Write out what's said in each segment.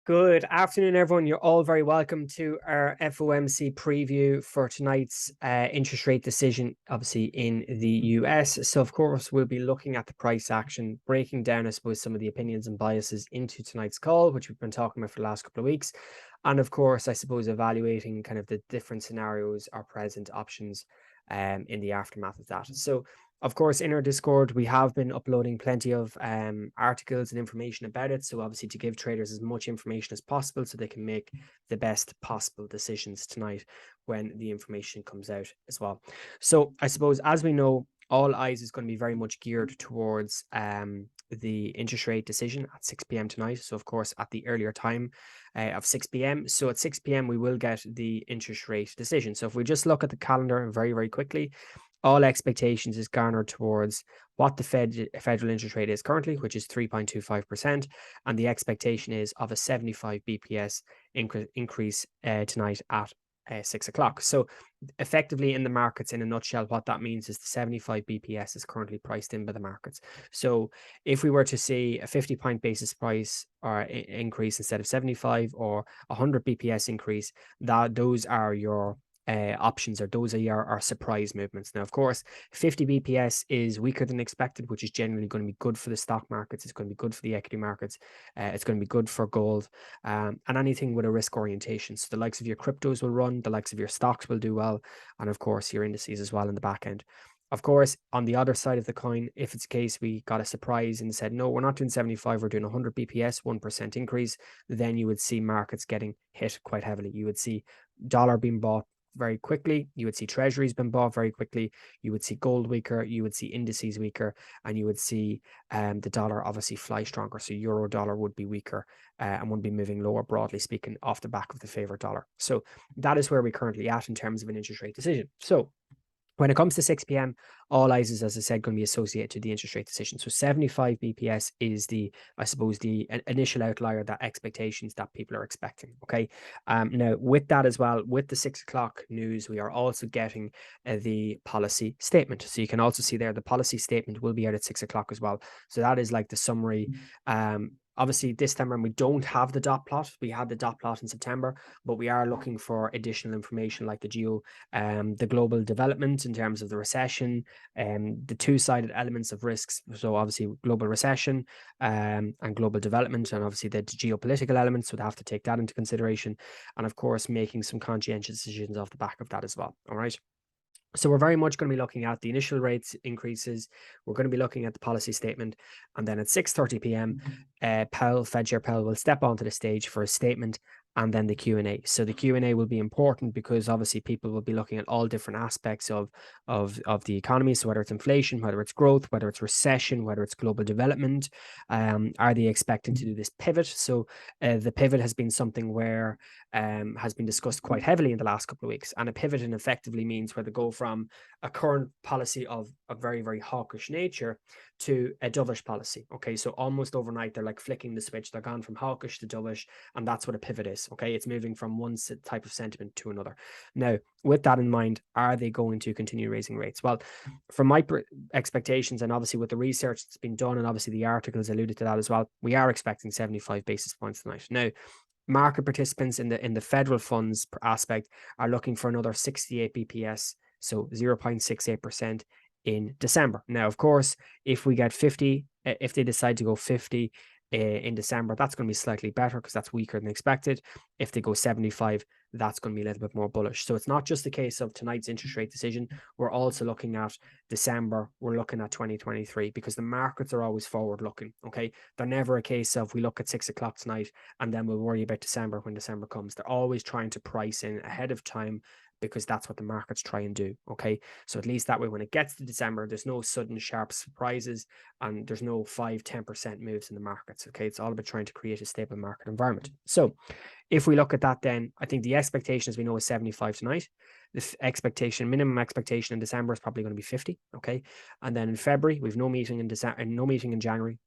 Good afternoon, everyone. You're all very welcome to our FOMC preview for tonight's interest rate decision, obviously in the US. So, of course, we'll be looking at the price action, breaking down, I suppose, some of the opinions and biases into tonight's call, which we've been talking about for the last couple of weeks. And, of course, I suppose, evaluating kind of the different scenarios or present options in the aftermath of that. So, of course, in our Discord, we have been uploading plenty of articles and information about it. So obviously to give traders as much information as possible so they can make the best possible decisions tonight when the information comes out as well. So I suppose, as we know, all eyes is going to be very much geared towards the interest rate decision at 6 p.m. tonight. So, of course, at the earlier time of 6 p.m. So at 6 p.m., we will get the interest rate decision. So if we just look at the calendar very, very quickly, all expectations is garnered towards what the federal interest rate is currently, which is 3.25%. And the expectation is of a 75 BPS increase tonight at 6 o'clock. So effectively in the markets, in a nutshell, what that means is the 75 BPS is currently priced in by the markets. So if we were to see a 50-point basis price or increase instead of 75 or 100 BPS increase, those are your options, or those are your surprise movements. Now, of course, 50 BPS is weaker than expected, which is generally going to be good for the stock markets. It's going to be good for the equity markets. It's going to be good for gold and anything with a risk orientation. So the likes of your cryptos will run, the likes of your stocks will do well, and of course, your indices as well in the back end. Of course, on the other side of the coin, if it's a case we got a surprise and said, no, we're not doing 75, we're doing 100 BPS, 1% increase, then you would see markets getting hit quite heavily. You would see dollar being bought very quickly. You would see treasuries been bought very quickly. You would see gold weaker. You would see indices weaker, and you would see the dollar obviously fly stronger. So euro dollar would be weaker and would be moving lower, broadly speaking, off the back of the favorite dollar. So that is where we're currently at in terms of an interest rate decision. So when it comes to 6 p.m., all eyes is, as I said, going to be associated to the interest rate decision. So 75 BPS is I suppose, the initial outlier, that expectations that people are expecting. Okay. Now, with that as well, with the 6 o'clock news, we are also getting the policy statement. So you can also see there the policy statement will be out at 6 o'clock as well. So that is like the summary. Obviously, this time around, we don't have the dot plot. We had the dot plot in September, but we are looking for additional information like the global development in terms of the recession, the two-sided elements of risks. So obviously global recession and global development, and obviously the geopolitical elements would have to take that into consideration. And of course, making some conscientious decisions off the back of that as well. All right. So we're very much going to be looking at the initial rates increases. We're going to be looking at the policy statement. And then at 6:30 p.m., Fed Chair Powell will step onto the stage for a statement, and then the Q&A. So the Q&A will be important because obviously people will be looking at all different aspects of the economy. So whether it's inflation, whether it's growth, whether it's recession, whether it's global development, are they expecting to do this pivot? So the pivot has been something where has been discussed quite heavily in the last couple of weeks. And a pivot effectively means where they go from a current policy of a very, very hawkish nature to a dovish policy. Okay, so almost overnight, they're like flicking the switch. They're gone from hawkish to dovish, and that's what a pivot is. Okay, it's moving from one type of sentiment to another. Now, with that in mind, are they going to continue raising rates? Well, from my expectations, and obviously with the research that's been done, and obviously the articles alluded to that as well, we are expecting 75 basis points tonight. Now, market participants in the federal funds aspect are looking for another 68 BPS, so 0.68% in December. Now, of course, if we get 50, if they decide to go 50 in December, that's going to be slightly better because that's weaker than expected. If they go 75, that's going to be a little bit more bullish. So it's not just a case of tonight's interest rate decision. We're also looking at December. We're looking at 2023 because the markets are always forward looking. Okay. They're never a case of we look at 6 o'clock tonight and then we'll worry about December when December comes. They're always trying to price in ahead of time because that's what the markets try and do. Okay. So at least that way, when it gets to December, there's no sudden sharp surprises and there's no 5-10% moves in the markets. Okay. It's all about trying to create a stable market environment. So if we look at that, then I think the expectation, as we know, is 75 tonight. The minimum expectation in December is probably going to be 50. Okay. And then in February, we've no meeting in December and no meeting in January.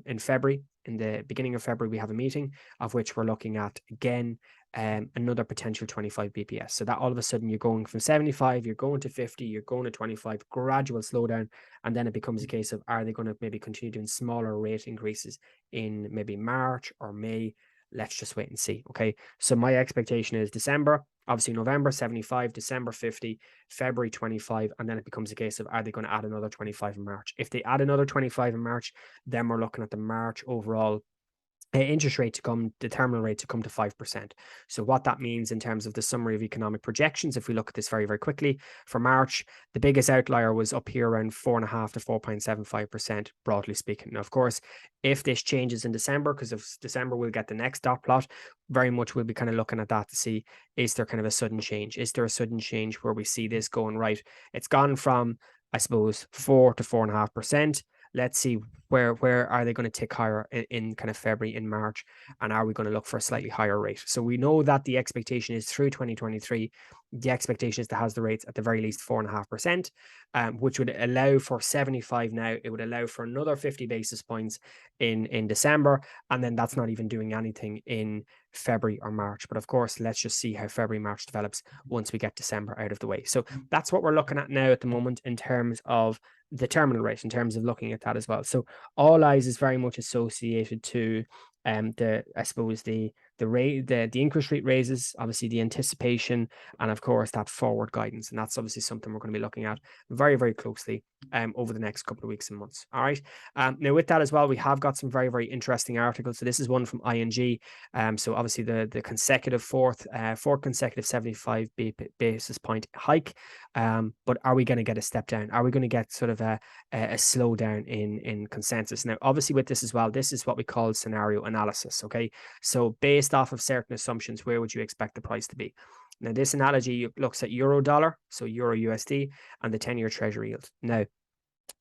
In February, in the beginning of February, we have a meeting of which we're looking at again another potential 25 BPS. So that all of a sudden you're going from 75, you're going to 50, you're going to 25, gradual slowdown. And then it becomes a case of, are they going to maybe continue doing smaller rate increases in maybe March or May? let's just wait and see. Okay, so my expectation is December, obviously November 75, December 50, February 25, and then it becomes a case of, are they going to add another 25 in March? If they add another 25 in March, then we're looking at the March overall interest rate to come, the terminal rate to come to 5%. So what that means in terms of the summary of economic projections, if we look at this very, very quickly, for March, the biggest outlier was up here around 4.5 to 4.75%, broadly speaking. Now, of course, if this changes in December, because of December, we'll get the next dot plot, very much we'll be kind of looking at that to see, is there kind of a sudden change? Is there a sudden change where we see this going right? It's gone from, I suppose, 4 to 4.5%. Let's see where are they going to tick higher in kind of February, in March, and are we going to look for a slightly higher rate? So we know that the expectation is through 2023, the expectation is to have the rates at the very least 4.5%, which would allow for 75 now. It would allow for another 50 basis points in December, and then that's not even doing anything in February or March. But of course, let's just see how February, March develops once we get December out of the way. So that's what we're looking at now at the moment in terms of the terminal rate, in terms of looking at that as well. So all eyes is very much associated to I suppose the interest rate raises, obviously the anticipation, and of course that forward guidance. And that's obviously something we're going to be looking at very, very closely over the next couple of weeks and months. All right. Now with that as well, we have got some very, very interesting articles. So this is one from ING. So obviously the consecutive fourth consecutive 75 basis point hike. But are we going to get a step down? Are we going to get sort of a slowdown in consensus? Now, obviously with this as well, this is what we call scenario analysis. Okay. So based off of certain assumptions, where would you expect the price to be? Now, this analogy looks at euro dollar, so euro USD, and the 10-year treasury yield. Now,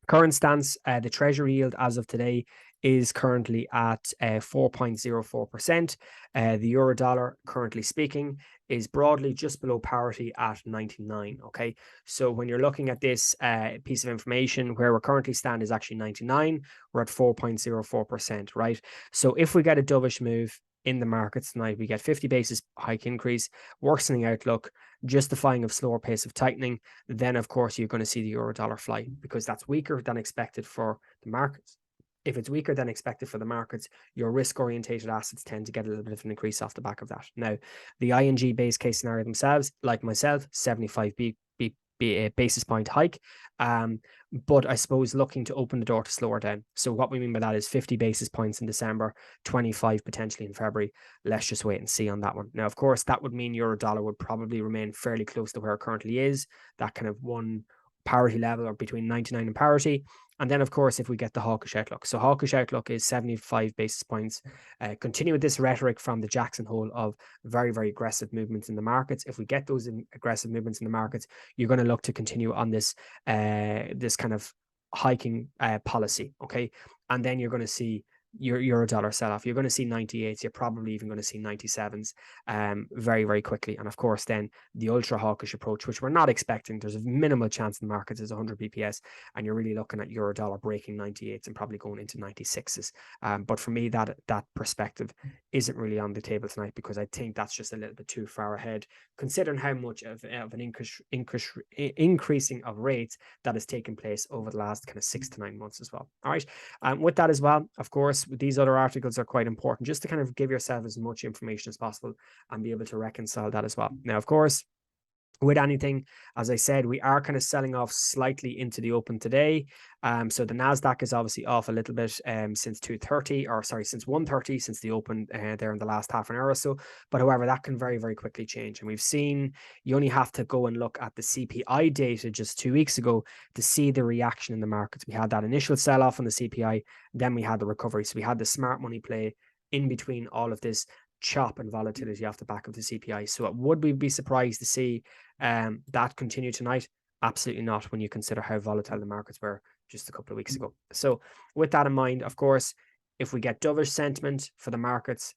current stance, the treasury yield as of today is currently at 4.04%. The euro dollar, currently speaking, is broadly just below parity at 99. Okay, so when you're looking at this piece of information, where we currently stand is actually 99. We're at 4.04%, right? So if we get a dovish move in the markets tonight, we get 50 basis hike increase, worsening outlook, justifying of slower pace of tightening, then of course you're going to see the euro dollar fly, because that's weaker than expected for the markets. If it's weaker than expected for the markets, your risk-orientated assets tend to get a little bit of an increase off the back of that. Now, the ING base case scenario themselves, like myself, 75 basis point hike. But I suppose looking to open the door to slower down. So what we mean by that is 50 basis points in December, 25 potentially in February. Let's just wait and see on that one. Now, of course, that would mean euro dollar would probably remain fairly close to where it currently is, that kind of one parity level, or between 99 and parity. And then, of course, if we get the hawkish outlook. So hawkish outlook is 75 basis points. Continue with this rhetoric from the Jackson Hole of very, very aggressive movements in the markets. If we get those aggressive movements in the markets, you're going to look to continue on this this kind of hiking policy. Okay. And then you're going to see your euro dollar sell off. You're going to see 98s. You're probably even going to see 97s very, very quickly. And of course, then the ultra hawkish approach, which we're not expecting. There's a minimal chance in the markets is 100 BPS, and you're really looking at euro dollar breaking 98s and probably going into 96s. But for me, that perspective isn't really on the table tonight, because I think that's just a little bit too far ahead, considering how much of an increasing of rates that has taken place over the last kind of 6 to 9 months as well. All right. With that as well, of course, these other articles are quite important, just to kind of give yourself as much information as possible and be able to reconcile that as well. Now, of course, with anything, as I said, we are kind of selling off slightly into the open today. So the Nasdaq is obviously off a little bit since 2:30, or sorry, since 1:30, since the open there in the last half an hour or so. But however, that can very, very quickly change. And we've seen, you only have to go and look at the CPI data just 2 weeks ago to see the reaction in the markets. We had that initial sell off on the CPI, then we had the recovery. So we had the smart money play in between all of this chop and volatility off the back of the CPI. So would we be surprised to see that continue tonight? Absolutely not, when you consider how volatile the markets were just a couple of weeks ago. So with that in mind, of course, if we get dovish sentiment for the markets,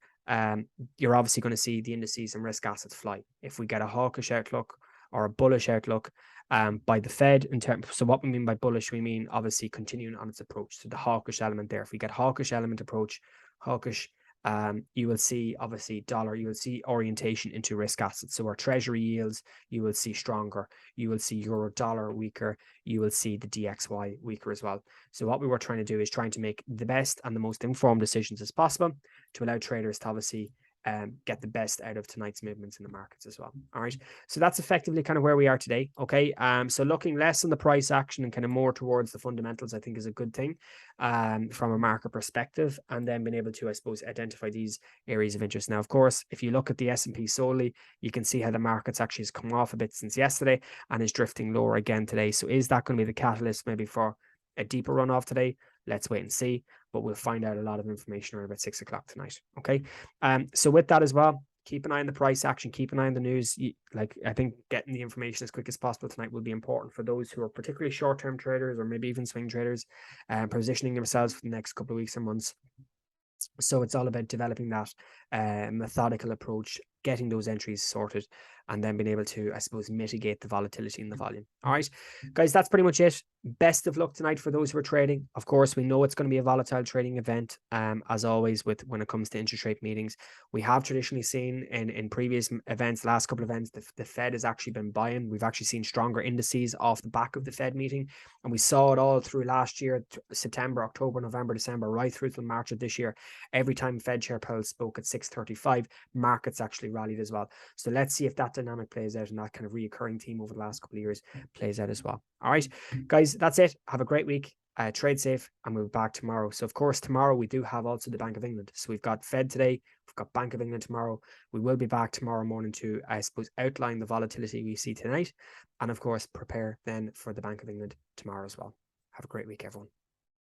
you're obviously going to see the indices and risk assets fly. If we get a hawkish outlook or a bullish outlook by the Fed, in terms, so what we mean by bullish, we mean obviously continuing on its approach. So the hawkish element there, if we get hawkish element approach, hawkish, you will see obviously dollar, you will see orientation into risk assets. So our treasury yields, you will see stronger, you will see euro dollar weaker, you will see the DXY weaker as well. So what we were trying to do is trying to make the best and the most informed decisions as possible to allow traders to obviously get the best out of tonight's movements in the markets as well. All right. So that's effectively kind of where we are today. Okay. So looking less on the price action and kind of more towards the fundamentals, I think is a good thing from a market perspective, and then being able to, I suppose, identify these areas of interest. Now, of course, if you look at the S&P solely, you can see how the market's actually has come off a bit since yesterday and is drifting lower again today. So is that going to be the catalyst maybe for a deeper run off today? Let's wait and see, but we'll find out a lot of information around about 6 o'clock tonight. Okay. So with that as well, keep an eye on the price action, keep an eye on the news. Like, I think getting the information as quick as possible tonight will be important for those who are particularly short-term traders or maybe even swing traders, positioning themselves for the next couple of weeks or months. So it's all about developing that methodical approach, getting those entries sorted, and then being able to, I suppose, mitigate the volatility in the volume. All right, guys, that's pretty much it. Best of luck tonight for those who are trading. Of course, we know it's going to be a volatile trading event, as always, with when it comes to interest rate meetings. We have traditionally seen in previous events, last couple of events, the Fed has actually been buying. We've actually seen stronger indices off the back of the Fed meeting, and we saw it all through last year, September, October, November, December, right through to March of this year. Every time Fed Chair Powell spoke at 6:35, markets actually rallied as well. So let's see if that dynamic plays out and that kind of reoccurring theme over the last couple of years plays out as well. All right, guys, that's it. Have a great week. Trade safe, and we'll be back tomorrow. So, of course, tomorrow we do have also the Bank of England. So we've got Fed today, we've got Bank of England tomorrow. We will be back tomorrow morning to, I suppose, outline the volatility we see tonight, and of course, prepare then for the Bank of England tomorrow as well. Have a great week, everyone.